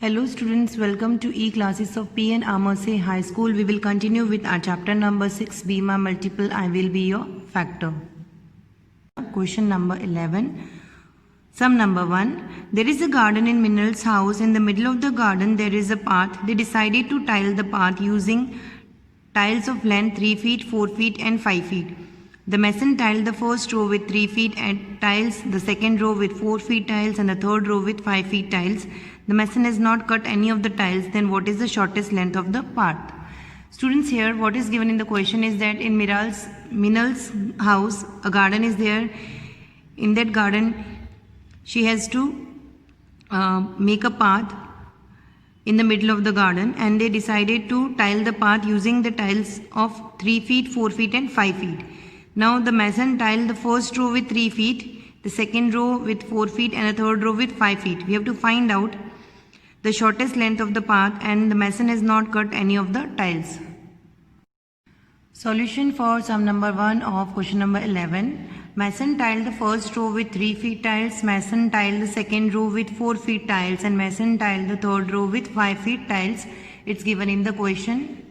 Hello students, welcome to e-classes of P.N. Amerse High School. We will continue with our chapter number 6, Be My Multiple, I Will Be Your Factor. Question number 11. Sum number 1. There is a garden in Mineral's house. In the middle of the garden there is a path. They decided to tile the path using tiles of length 3 feet, 4 feet and 5 feet. The mason tiled the first row with 3 feet and tiles, the second row with 4 feet tiles and the third row with 5 feet tiles. The mason has not cut any of the tiles. Then what is the shortest length of the path? Students, here what is given in the question is that in Minal's house a garden is there. In that garden she has to make a path in the middle of the garden, and they decided to tile the path using the tiles of 3 feet, 4 feet and 5 feet. Now the mason tiled the first row with 3 feet, the second row with 4 feet and the third row with 5 feet. We have to find out the shortest length of the path, and the mason has not cut any of the tiles. Solution for sum number 1 of question number 11. Mason tiled the first row with 3 feet tiles, mason tiled the second row with 4 feet tiles and mason tiled the third row with 5 feet tiles. It's given in the question.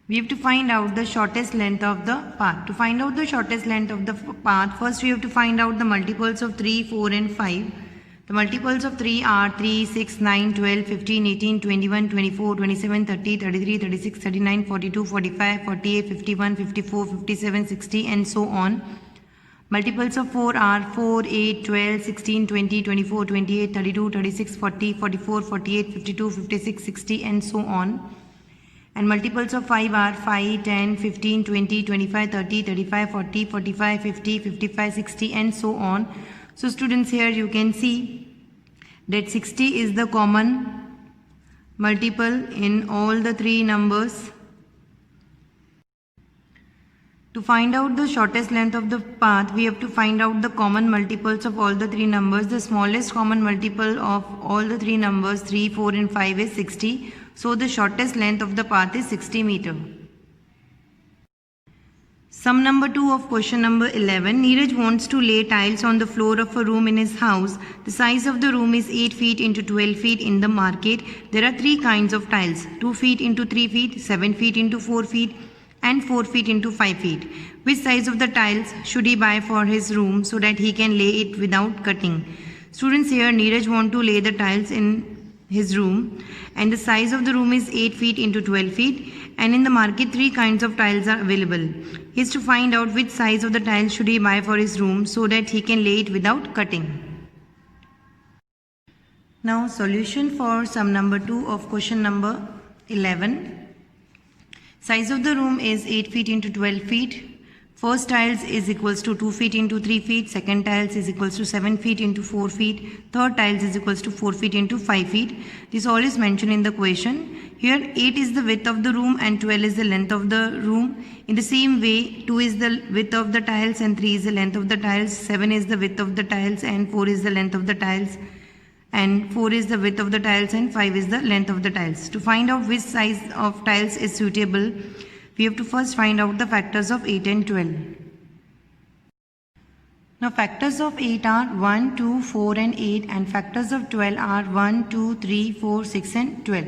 We have to find out the shortest length of the path. To find out the shortest length of the path, first we have to find out the multiples of 3, 4 and 5. The multiples of 3 are 3, 6, 9, 12, 15, 18, 21, 24, 27, 30, 33, 36, 39, 42, 45, 48, 51, 54, 57, 60 and so on. Multiples of 4 are 4, 8, 12, 16, 20, 24, 28, 32, 36, 40, 44, 48, 52, 56, 60 and so on. And multiples of 5 are 5, 10, 15, 20, 25, 30, 35, 40, 45, 50, 55, 60 and so on. So students, here you can see that 60 is the common multiple in all the three numbers. To find out the shortest length of the path, we have to find out the common multiples of all the three numbers. The smallest common multiple of all the three numbers 3, 4 and 5 is 60. So the shortest length of the path is 60 meter. Sum number 2 of question number 11. Neeraj wants to lay tiles on the floor of a room in his house. The size of the room is 8 feet into 12 feet in the market. There are 3 kinds of tiles: 2 feet into 3 feet, 7 feet into 4 feet and 4 feet into 5 feet. Which size of the tiles should he buy for his room so that he can lay it without cutting? Students, here Neeraj want to lay the tiles in his room, and the size of the room is 8 feet into 12 feet, and in the market 3 kinds of tiles are available. He has to find out which size of the tiles should he buy for his room so that he can lay it without cutting. Now solution for sum number 2 of question number 11. Size of the room is 8 feet into 12 feet. First tiles is equals to 2 feet into 3 feet. Second tiles is equals to 7 feet into 4 feet. Third tiles is equals to 4 feet into 5 feet. This all is mentioned in the question. Here 8 is the width of the room and 12 is the length of the room. In the same way, 2 is the width of the tiles and 3 is the length of the tiles. 7 is the width of the tiles and 4 is the length of the tiles. And 4 is the width of the tiles and 5 is the length of the tiles. To find out which size of tiles is suitable, we have to first find out the factors of 8 and 12. Now factors of 8 are 1, 2, 4 and 8, and factors of 12 are 1, 2, 3, 4, 6 and 12.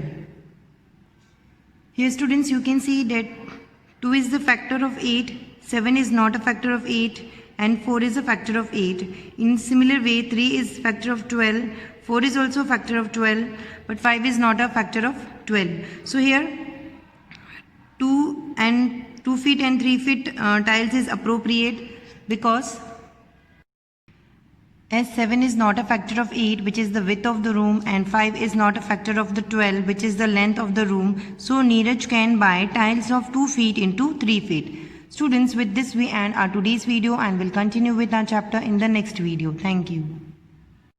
Here students, you can see that 2 is the factor of 8, 7 is not a factor of 8 and 4 is a factor of 8. In similar way, 3 is factor of 12, 4 is also a factor of 12, but 5 is not a factor of 12. So here 2 feet and 3 feet tiles is appropriate, because as 7 is not a factor of 8, which is the width of the room, and 5 is not a factor of the 12, which is the length of the room. So Neeraj can buy tiles of 2 feet into 3 feet. Students, with this we end our today's video and will continue with our chapter in the next video. Thank you.